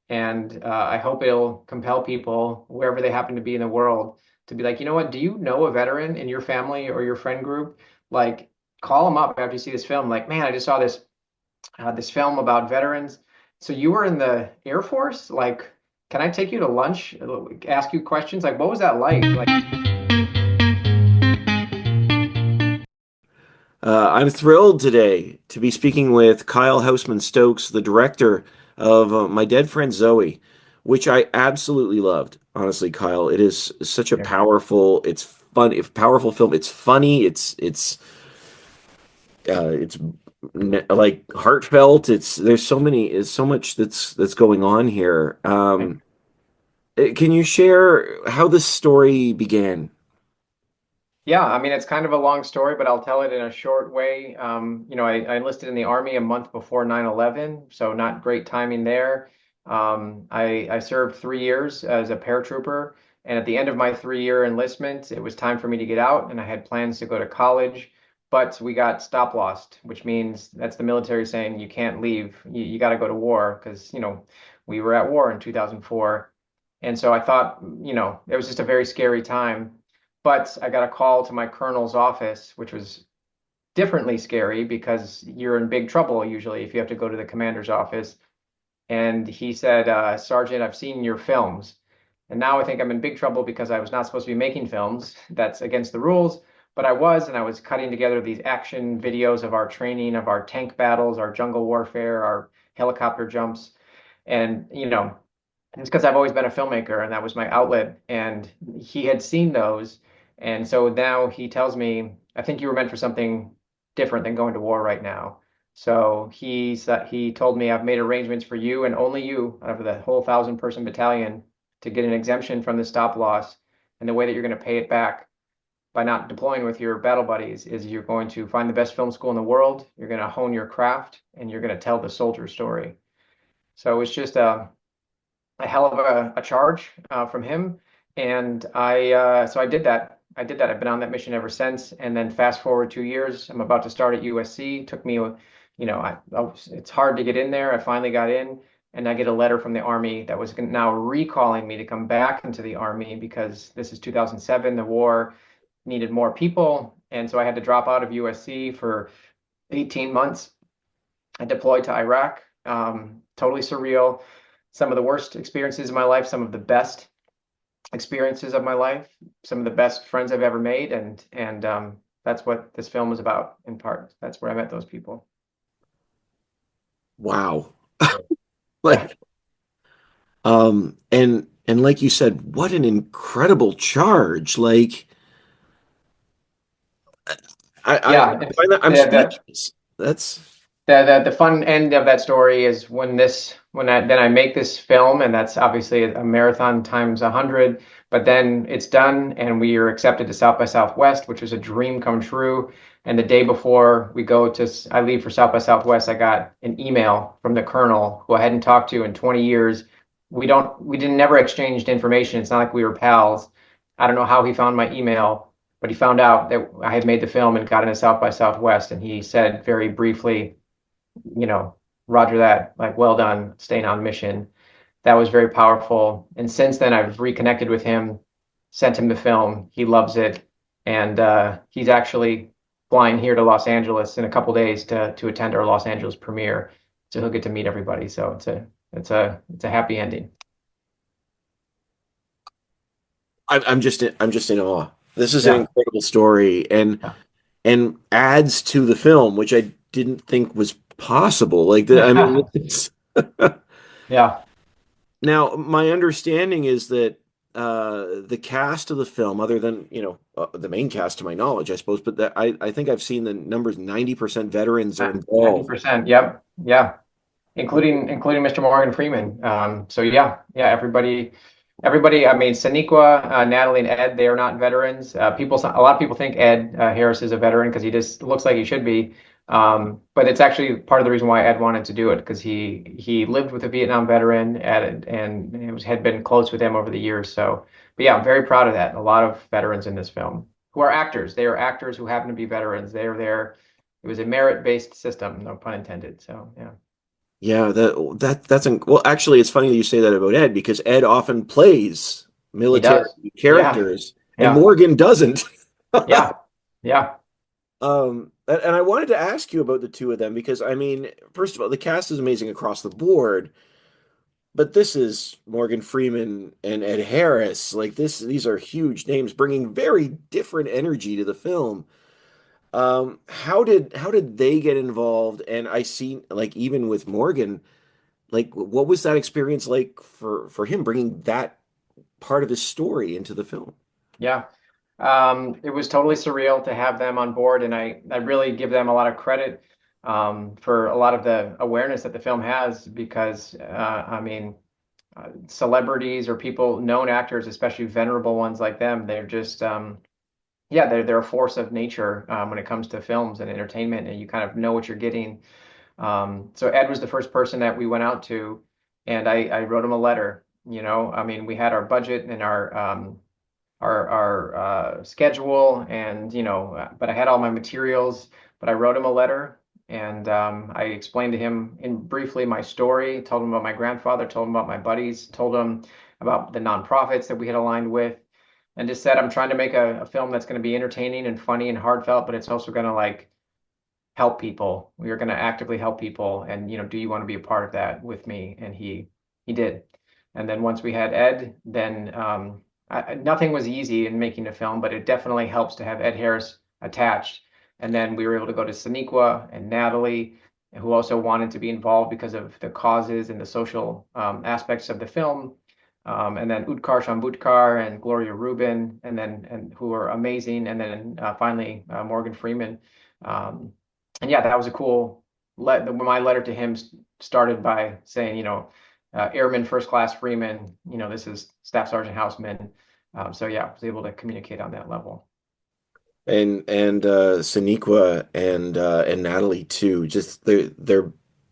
And I hope it'll compel people, wherever they happen to be in the world, to be like, you know what, do you know a veteran in your family or your friend group? Like, call them up after you see this film. Like, man, I just saw this film about veterans. So you were in the Air Force? Like, can I take you to lunch, ask you questions? Like, what was that like? Like, I'm thrilled today to be speaking with Kyle Hausmann-Stokes, the director of My Dead Friend Zoe, which I absolutely loved. Honestly, Kyle, it is such a yeah. powerful film. It's funny. It's like heartfelt. There's so much that's going on here. Can you share how this story began? Yeah, I mean, it's kind of a long story, but I'll tell it in a short way. I enlisted in the Army a month before 9/11, so not great timing there. I served 3 years as a paratrooper, and at the end of my 3 year enlistment, it was time for me to get out, and I had plans to go to college, but we got stop lost, which means that's the military saying you can't leave. You got to go to war because, we were at war in 2004. And so I thought, it was just a very scary time. But I got a call to my colonel's office, which was differently scary because you're in big trouble usually if you have to go to the commander's office. And he said, Sergeant, I've seen your films. And now I think I'm in big trouble because I was not supposed to be making films. That's against the rules. But I was, and I was cutting together these action videos of our training, of our tank battles, our jungle warfare, our helicopter jumps. And, it's because I've always been a filmmaker and that was my outlet. And he had seen those. And so now he tells me, I think you were meant for something different than going to war right now. So he told me, I've made arrangements for you and only you out of the whole 1,000-person battalion to get an exemption from the stop loss. And the way that you're going to pay it back by not deploying with your battle buddies is you're going to find the best film school in the world. You're going to hone your craft and you're going to tell the soldier story. So it's just a hell of a charge from him. And so I did that. I did that. I've been on that mission ever since. And then fast forward 2 years, I'm about to start at USC. Took me, it's hard to get in there. I finally got in, and I get a letter from the Army that was now recalling me to come back into the Army because this is 2007. The war needed more people, and so I had to drop out of USC for 18 months. I deployed to Iraq. Totally surreal. Some of the worst experiences of my life, some of the best experiences of my life, some of the best friends I've ever made, and that's what this film is about in part. That's where I met those people. Wow. Yeah, Like, and like you said, what an incredible charge. Like, I yeah. find that I'm speechless. That's The fun end of that story is when I make this film, and that's obviously a marathon times 100. But then it's done, and we are accepted to South by Southwest, which was a dream come true. And the day before I leave for South by Southwest, I got an email from the colonel who I hadn't talked to in 20 years. We didn't never exchanged information. It's not like we were pals. I don't know how he found my email, but he found out that I had made the film and got into South by Southwest, and he said very briefly, you know, Roger that, like, well done, staying on mission. That was very powerful. And since then, I've reconnected with him, sent him the film. He loves it. And he's actually flying here to Los Angeles in a couple days to attend our Los Angeles premiere. So he'll get to meet everybody. So it's a happy ending. I'm just in awe. This is an Yeah. incredible story Yeah. and adds to the film, which I didn't think was possible. I mean, it's Yeah. now my understanding is that the cast of the film, other than the main cast to my knowledge, I suppose, but that I think I've seen the numbers 90% veterans are involved. 90%. Yep. Yeah. Including Mr. Morgan Freeman. So yeah, everybody. I mean, Sonequa, Natalie, and Ed, they are not veterans. A lot of people think Ed Harris is a veteran because he just looks like he should be. But it's actually part of the reason why Ed wanted to do it because he lived with a Vietnam veteran and had been close with him over the years. So, but yeah, I'm very proud of that. A lot of veterans in this film who are actors. They are actors who happen to be veterans. They are there. It was a merit-based system, no pun intended. So yeah. Yeah, well, actually, it's funny that you say that about Ed because Ed often plays He military does. Yeah. characters, and Yeah. Morgan doesn't. Yeah. Yeah. And I wanted to ask you about the two of them because I mean, first of all, the cast is amazing across the board, but this is Morgan Freeman and Ed Harris. Like these are huge names bringing very different energy to the film. How did they get involved? And I see like even with Morgan, like what was that experience like for him bringing that part of his story into the film? Yeah. It was totally surreal to have them on board, and I really give them a lot of credit for a lot of the awareness that the film has because, I mean, celebrities or people, known actors, especially venerable ones like them, they're just, yeah, they're a force of nature when it comes to films and entertainment, and you kind of know what you're getting. So Ed was the first person that we went out to, and I wrote him a letter. I mean, we had our budget and our schedule, and but I had all my materials. But I wrote him a letter, and I explained to him in briefly my story, told him about my grandfather, told him about my buddies, told him about the nonprofits that we had aligned with, and just said I'm trying to make a film that's going to be entertaining and funny and heartfelt, but it's also going to like help people. We are going to actively help people, and do you want to be a part of that with me? And he did. And then once we had Ed, then nothing was easy in making a film, but it definitely helps to have Ed Harris attached. And then we were able to go to Sonequa and Natalie, who also wanted to be involved because of the causes and the social aspects of the film. And then Utkar Shambudkar and Gloria Rubin, and who are amazing. And then finally Morgan Freeman. Um, and yeah, that was a cool my letter to him started by saying, Airman First Class Freeman, this is Staff Sergeant Houseman. So yeah, I was able to communicate on that level. And Sonequa and Natalie too. Just their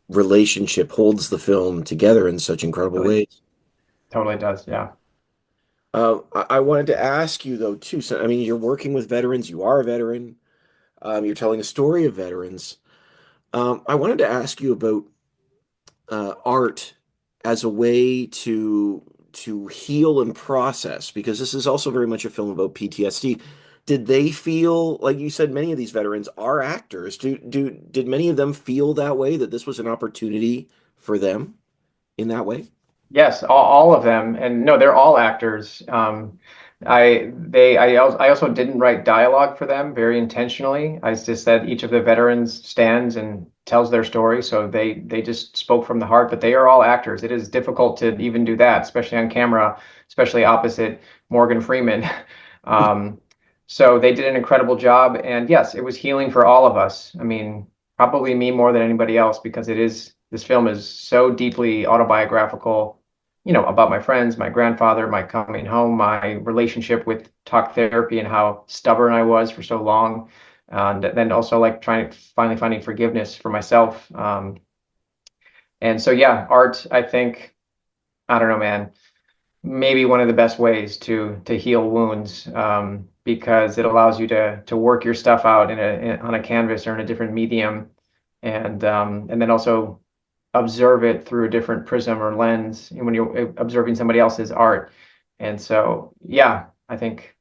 relationship holds the film together in such incredible Totally, ways. totally does. Yeah. I wanted to ask you though too. So I mean, you're working with veterans. You are a veteran. You're telling a story of veterans. I wanted to ask you about art as a way to heal and process because this is also very much a film about PTSD. Did they feel like you said many of these veterans are actors? Did many of them feel that way that this was an opportunity for them in that way? Yes, all of them, and no, they're all actors. I also didn't write dialogue for them very intentionally. I just said each of the veterans stands and tells their story, so they just spoke from the heart. But they are all actors. It is difficult to even do that, especially on camera, especially opposite Morgan Freeman. Um, so they did an incredible job, and yes, it was healing for all of us. I mean, probably me more than anybody else because this film is so deeply autobiographical, about my friends, my grandfather, my coming home, my relationship with talk therapy and how stubborn I was for so long. And then also like trying to finally finding forgiveness for myself. And so, yeah, art, I think, I don't know, man, maybe one of the best ways to heal wounds, because it allows you to work your stuff out on a canvas or in a different medium, and then also observe it through a different prism or lens when you're observing somebody else's art. And so, yeah, I think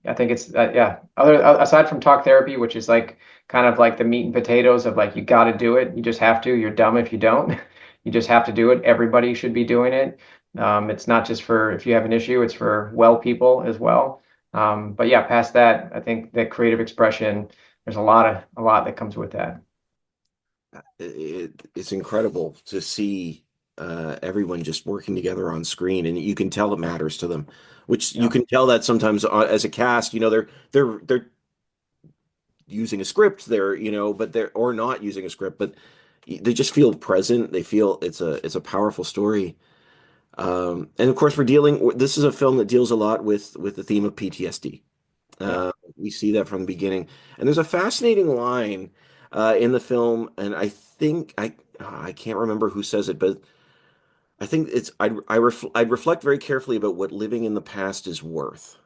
it's yeah. Other aside from talk therapy, which is like kind of like the meat and potatoes of like you got to do it. You just have to. You're dumb if you don't. You just have to do it. Everybody should be doing it. It's not just for if you have an issue. It's for well people as well. But yeah, past that, I think that creative expression. There's a lot that comes with that. It's incredible to see everyone just working together on screen, and you can tell it matters to them. Which you Yeah. can tell that sometimes as a cast, they're using a script, but they're or not using a script, but they just feel present. They feel it's a powerful story. And of course, this is a film that deals a lot with the theme of PTSD. Yeah. We see that from the beginning. And there's a fascinating line in the film, and I can't remember who says it, but I think I'd reflect very carefully about what living in the past is worth.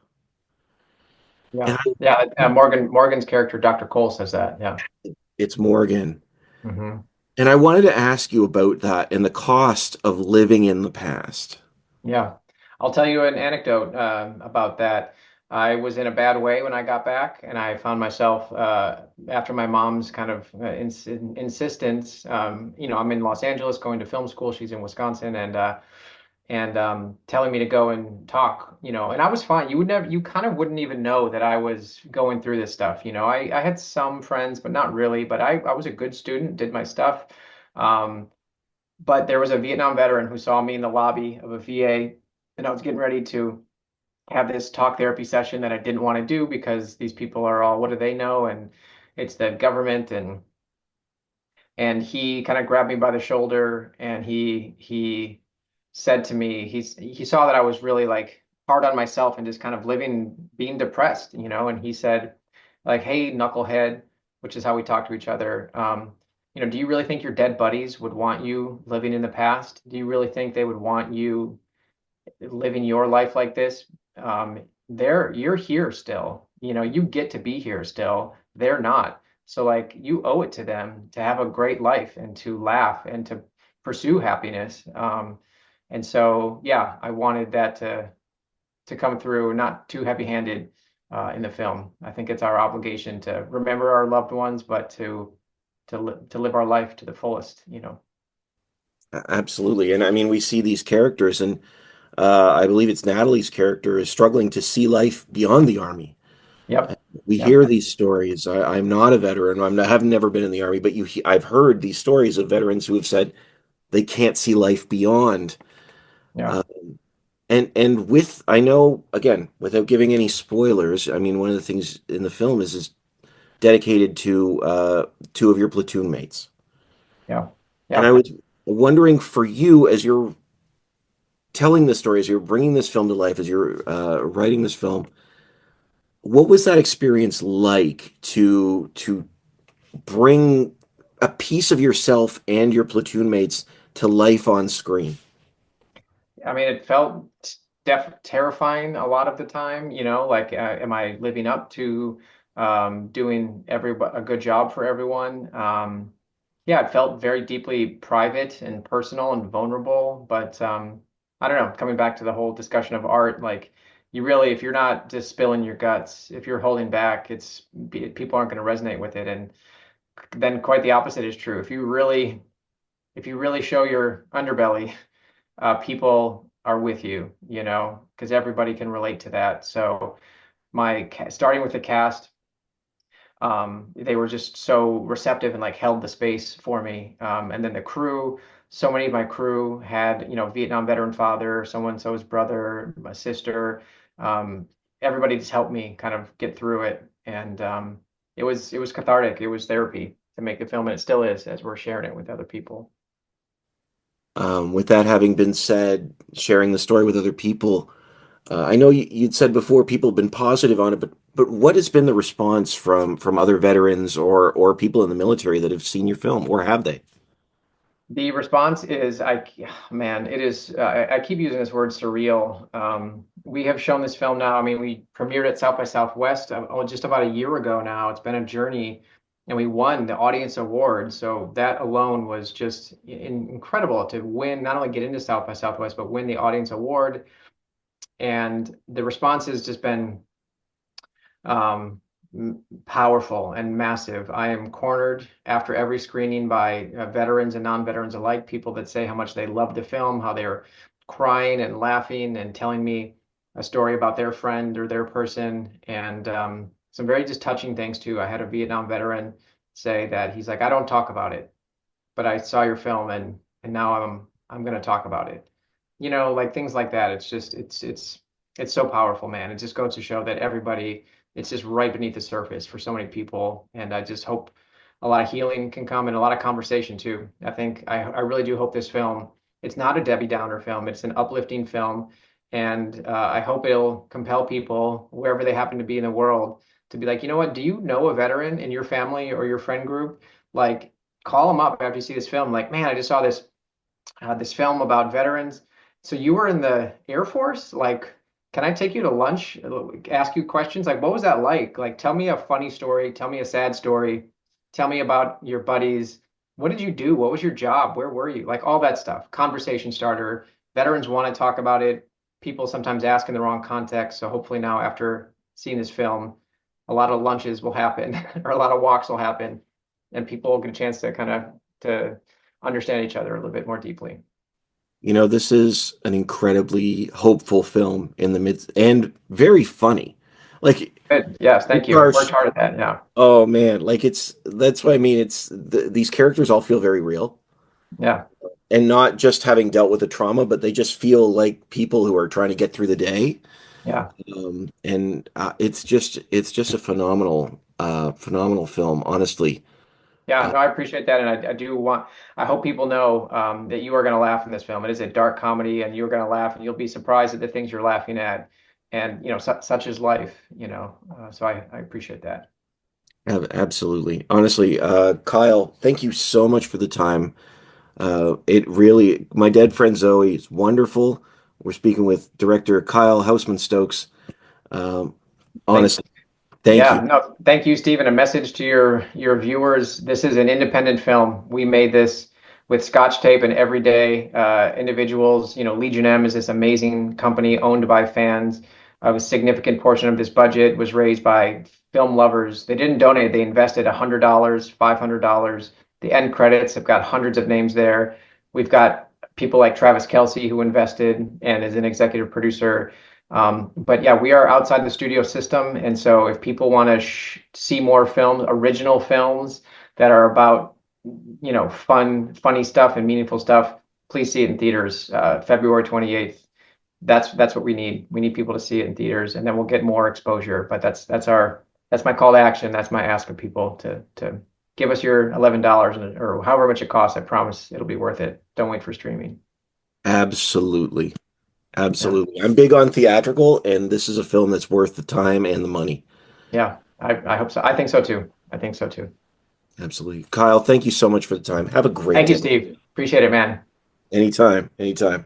Yeah. And Yeah. Morgan's character, Dr. Cole, says that. Yeah. it's Morgan. Hmm. And I wanted to ask you about that and the cost of living in the past. Yeah. I'll tell you an anecdote about that. I was in a bad way when I got back, and I found myself after my mom's kind of insistence. I'm in Los Angeles going to film school. She's in Wisconsin, and telling me to go and talk. And I was fine. You kind of wouldn't even know that I was going through this stuff. I had some friends, but not really. But I was a good student, did my stuff. Um, but there was a Vietnam veteran who saw me in the lobby of a VA, and I was getting ready to have this talk therapy session that I didn't want to do because these people are all, what do they know? And it's the government, and he kind of grabbed me by the shoulder, and he said to me, he saw that I was really like hard on myself and just kind of living, being depressed, and he said, like, hey, knucklehead, which is how we talk to each other. Do you really think your dead buddies would want you living in the past? Do you really think they would want you living your life like this? You're here still. You get to be here still. They're not. So like you owe it to them to have a great life and to laugh and to pursue happiness. And so yeah, I wanted that to come through, not too heavy-handed in the film. I think it's our obligation to remember our loved ones, but to live our life to the fullest. Absolutely. And I mean, we see these characters, and I believe it's Natalie's character is struggling to see life beyond the army. Yep. We Yep. hear these stories. I'm not a veteran. Have never been in the army, but I've heard these stories of veterans who have said they can't see life beyond. Yeah. Uh, and with I know again, without giving any spoilers, I mean, one of the things in the film is dedicated to two of your platoon mates. Yeah. And Yeah. I was wondering for you, as you're telling this story, as you're bringing this film to life, as you're writing this film, what was that experience like to bring a piece of yourself and your platoon mates to life on screen? I mean, it felt terrifying a lot of the time, like, am I living up to doing a good job for everyone? Yeah, it felt very deeply private and personal and vulnerable, but I don't know, coming back to the whole discussion of art, like you really, if you're not just spilling your guts, if you're holding back, people aren't going to resonate with it. And then quite the opposite is true. If you really show your underbelly, people are with you, because everybody can relate to that. So starting with the cast, they were just so receptive and like held the space for me. And then the crew, so many of my crew had, Vietnam veteran father, so and so's brother, my sister. Um, Everybody just helped me kind of get through it, and it was cathartic. It was therapy to make the film, and it still is as we're sharing it with other people. With that having been said, sharing the story with other people, I know you'd said before people have been positive on it, but what has been the response from other veterans or people in the military that have seen your film, or have they? The response is, man, it is. I keep using this word surreal. We have shown this film now. I mean, we premiered at South by Southwest just about a year ago now. It's been a journey, and we won the audience award. So that alone was just incredible to win, not only get into South by Southwest, but win the audience award. And the response has just been um, powerful and massive. I am cornered after every screening by veterans and non-veterans alike, people that say how much they love the film, how they're crying and laughing and telling me a story about their friend or their person, and some very just touching things too. I had a Vietnam veteran say that he's like, I don't talk about it, but I saw your film, and now I'm going to talk about it. Like things like that. It's just it's so powerful, man. It just goes to show that it's just right beneath the surface for so many people, and I just hope a lot of healing can come and a lot of conversation too. I really do hope this film, it's not a Debbie Downer film, it's an uplifting film, and I hope it'll compel people wherever they happen to be in the world to be like, you know what, do you know a veteran in your family or your friend group? Like, call them up after you see this film. Like, man, I just saw this film about veterans. So you were in the Air Force? Like, can I take you to lunch? Ask you questions? Like, what was that like? Like, tell me a funny story. Tell me a sad story. Tell me about your buddies. what did you do? What was your job? Where were you? Like all that stuff. Conversation starter. Veterans want to talk about it. People sometimes ask in the wrong context. So hopefully now after seeing this film, a lot of lunches will happen or a lot of walks will happen and people will get a chance to kind of to understand each other a little bit more deeply. This is an incredibly hopeful film in the mid and very funny. Like, Good. Yes, thank you. Worked hard at that. Yeah. oh man, like that's what I mean. These characters all feel very real, Yeah. and not just having dealt with a trauma, but they just feel like people who are trying to get through the day. Yeah. And it's just a phenomenal film, honestly. Yeah, Uh, no, I appreciate that, and I do want. I hope people know that you are going to laugh in this film. It is a dark comedy, and you're going to laugh, and you'll be surprised at the things you're laughing at, and such is life. So I appreciate that. Absolutely, honestly, Kyle, thank you so much for the time. It really, my dead friend Zoe is wonderful. We're speaking with director Kyle Hausmann-Stokes. Um, Thanks. honestly, thank you. Yeah, no, thank you, Stephen. A message to your viewers. This is an independent film. We made this with Scotch tape and everyday individuals. Legion M is this amazing company owned by fans. A significant portion of this budget was raised by film lovers. They didn't donate, they invested $100, $500. The end credits have got hundreds of names there. We've got people like Travis Kelsey who invested and is an executive producer. But yeah, we are outside the studio system, and so if people want to see more films, original films that are about funny stuff and meaningful stuff, please see it in theaters. February 28th. That's what we need. We need people to see it in theaters, and then we'll get more exposure. But that's my call to action. That's my ask of people to give us your $11 or however much it costs. I promise it'll be worth it. Don't wait for streaming. Absolutely. Yeah. Absolutely. I'm big on theatrical, and this is a film that's worth the time and the money. Yeah, I hope so. I think so too. I think so too. Absolutely. Kyle, thank you so much for the time. Have a great Thank you, day. Steve. Appreciate it, man. Anytime, anytime.